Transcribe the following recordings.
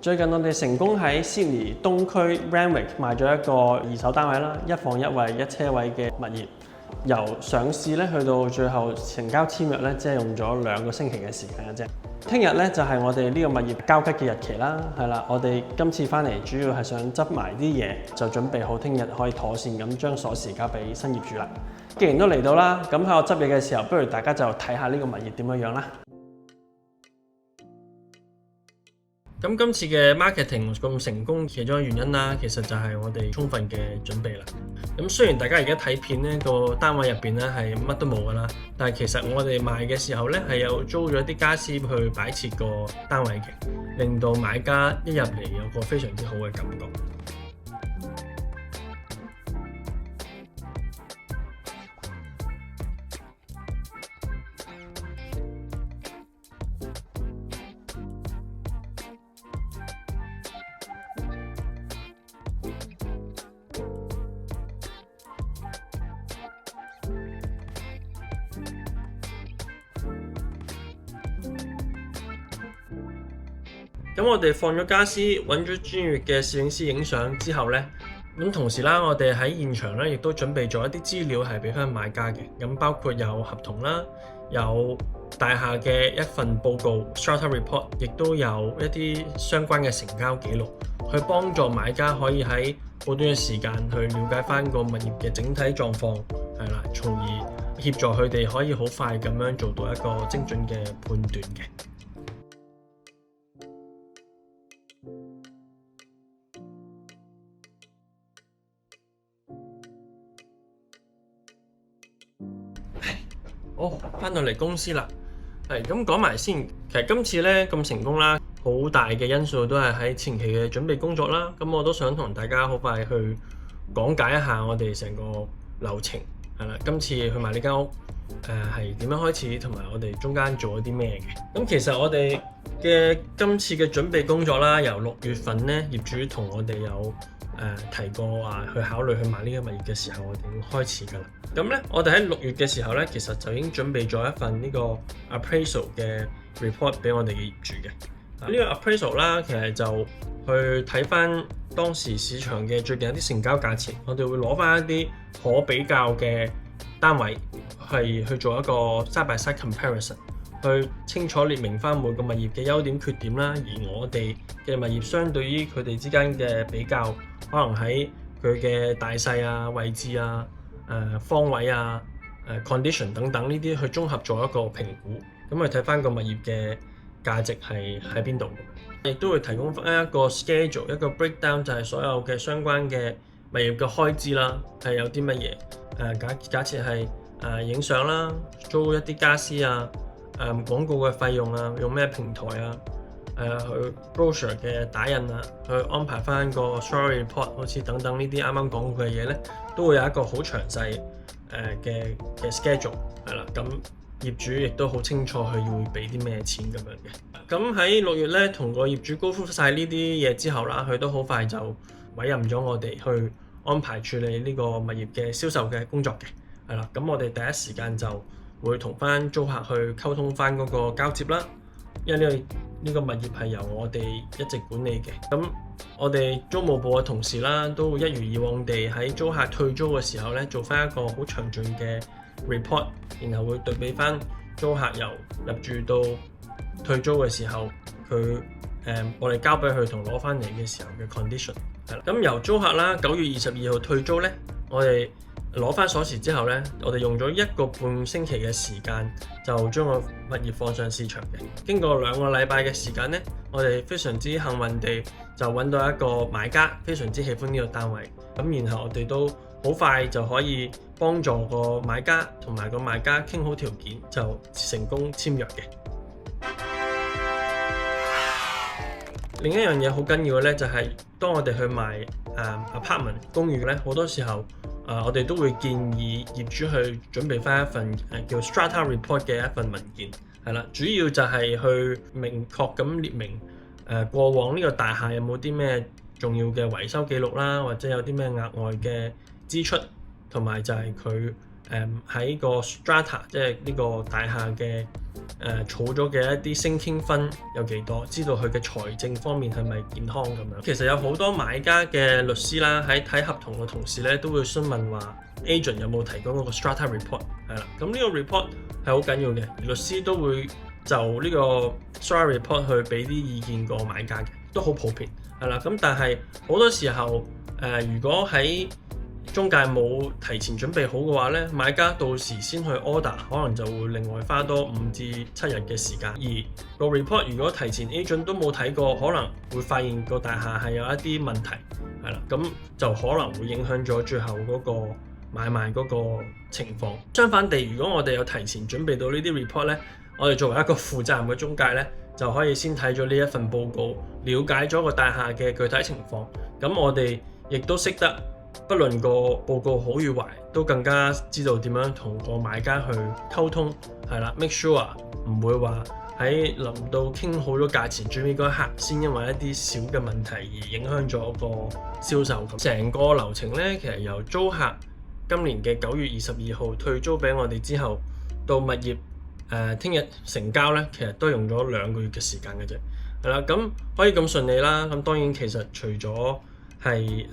最近我哋成功喺 Sydney 東區 Randwick 賣咗一個二手單位啦，一房一衛一車位嘅物業。由上市咧去到最後成交簽約咧，即係用咗2個星期嘅時間嘅啫。聽日咧就係我哋呢個物業交吉嘅日期啦，係啦。我哋今次翻嚟主要係想執埋啲嘢，就準備好聽日可以妥善咁將鎖匙交俾新業主啦。既然都嚟到啦，咁喺我執嘢嘅時候，不如大家就睇下呢個物業點樣啦。咁今次嘅 marketing 咁成功，其中一個原因啦，其實就係我哋充分嘅準備啦。咁雖然大家而家睇片呢個單位入邊咧係乜都冇噶啦，但係其實我哋賣嘅時候咧係有租咗啲家私去擺設個單位嘅，令到買家一入嚟有個非常之好嘅感覺。咁我哋放咗家私，揾咗專業嘅攝影師影相之後呢，咁同時啦，我哋喺現場咧亦都準備咗一啲資料係俾翻買家嘅，咁包括有合同啦，有大廈嘅一份報告 Strata Report， 亦都有一啲相關嘅成交記錄，去幫助買家可以喺好短嘅時間去了解翻個物業嘅整體狀況，係啦，從而協助佢哋可以好快咁樣做到一個精準嘅判斷嘅。翻到嚟公司啦，咁講埋先。其實今次咧咁成功啦，好大嘅因素都係喺前期嘅準備工作啦。咁我都想同大家好快去講解一下我哋成個流程，係啦。今次去買呢間屋，係點樣開始，同埋我哋中間做咗啲咩嘅。咁其實我哋嘅今次嘅準備工作啦，由6月份咧，業主同我哋有提過話去考慮去買呢個物業嘅時候，我哋已經開始㗎啦。咁咧，我哋喺6月嘅時候咧，其實就已經準備咗一份呢個 appraisal 嘅 report 俾我哋嘅業主嘅。呢個 appraisal 啦，其實就去睇翻當時市場嘅最近一啲成交價錢，我哋會攞翻一啲可比較嘅單位，係去做一個 side by side comparison， 去清楚列明翻每個物業嘅優點缺點啦。而我哋嘅物業相對於佢哋之間嘅比較，可能喺佢嘅大細啊、位置啊、方位啊、condition 等等呢啲去綜合做一個評估，咁去睇翻個物業嘅價值係喺邊度。亦都會提供翻一個 schedule， 一個 breakdown， 就係所有嘅相關嘅物業嘅開支啦，係有啲乜嘢。假設係影相啦，租一啲家私啊，廣告嘅費用啊，用咩平台啊，去 brochure 嘅打印啊，去安排翻個 story report， 好似等等呢啲啱啱講過嘅嘢咧，都會有一個好詳細嘅 schedule， 係啦。咁業主亦都好清楚佢要俾啲咩錢咁樣嘅。咁喺6月咧，同個業主go through晒呢啲嘢之後啦，佢都好快就委任咗我哋去安排處理呢個物業嘅銷售嘅工作嘅，係啦。咁我哋第一時間就會同翻租客去溝通翻嗰個交接啦，因為呢個物業係由我哋一直管理嘅。咁我哋租務部嘅同事啦，都會一如以往地喺租客退租嘅時候咧，做翻一個好詳盡嘅 report， 然後會對比翻租客由入住到退租嘅時候，佢我哋交俾佢同攞翻嚟嘅時候嘅 condition， 係啦。咁由租客啦9月22號退租咧，我哋攞翻鎖匙之後咧，我哋用咗1個半星期嘅時間就將個物業放上市場嘅。經過2個禮拜嘅時間咧，我哋非常之幸運地就揾到一個買家非常之喜歡呢個單位，咁然後我哋都好快就可以幫助個買家同埋個賣家傾好條件，就成功簽約嘅。另一樣嘢好緊要嘅咧，就係當我哋去賣apartment 公寓咧，好多時候我哋都會建議業主去準備翻一份叫 Strata Report 嘅一份文件，係啦，主要就係去明確咁列明過往呢個大廈有冇啲咩重要嘅維修記錄啦，或者有啲咩額外嘅支出，同埋就係佢喺個 strata 即係呢個大廈嘅儲咗嘅一啲 sinking 分有幾多，知道佢嘅財政方面係咪健康咁樣。其實有好多買家嘅律師啦，喺睇合同嘅同時咧，都會詢問話 agent 有冇提供嗰個 strata report 係啦。咁呢個 report 係好緊要嘅，律師都會就呢個 strata report 去俾啲意見個買家嘅，都好普遍係啦。咁但係好多時候如果喺中介冇提前準備好嘅話咧，買家到時先去 order， 可能就會另外花多5至7日嘅時間。而個 report 如果提前 agent 都冇睇過，可能會發現個大廈係有一啲問題，係啦，咁就可能會影響咗最後嗰個買賣嗰個情況。相反地，如果我哋有提前準備到呢啲 report 咧，我哋作為一個負責任嘅中介咧，就可以先睇咗呢一份報告，了解咗個大廈嘅具體情況。咁我哋亦都識得，不論個報告好與壞，都更加知道點樣同個買家去溝通，係啦 ，make sure 唔會話喺臨到傾好咗價錢最尾嗰一刻，先因為一啲小嘅問題而影響咗個銷售。咁成個流程呢，其實由租客今年嘅9月22號退租俾我哋之後，到物業聽日成交呢，其實都用咗2個月嘅時間嘅啫。係啦，咁可以咁順利啦。咁當然其實除咗係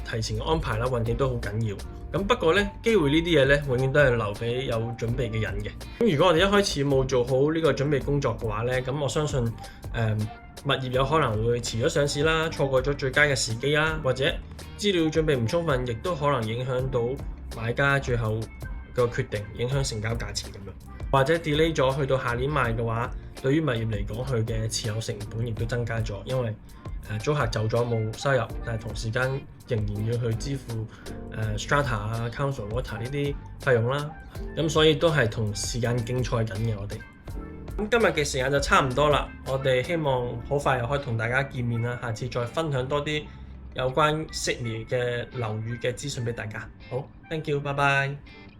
提前嘅安排啦，運氣都好緊要。咁不過呢，機會呢啲嘢呢，永遠都係留俾有準備嘅人嘅。咁如果我哋一開始冇做好呢個準備工作嘅話呢，咁我相信物業有可能會遲咗上市啦，錯過咗最佳嘅時機啦，或者資料準備唔充分，亦都可能影響到買家最後個決定，影響成交價錢咁樣。或者 delay 咗去到下年賣嘅話，對於物業嚟講，佢嘅持有成本亦都增加咗，因為租客走咗冇收入，但係同時間仍然要去支付strata 啊、council water 呢啲費用啦，咁所以都係同時間競賽緊嘅我哋。咁今日嘅時間就差唔多啦，我哋希望好快又可以同大家見面啦，下次再分享多啲有關悉尼嘅樓宇嘅資訊俾大家。好，thank you，拜拜。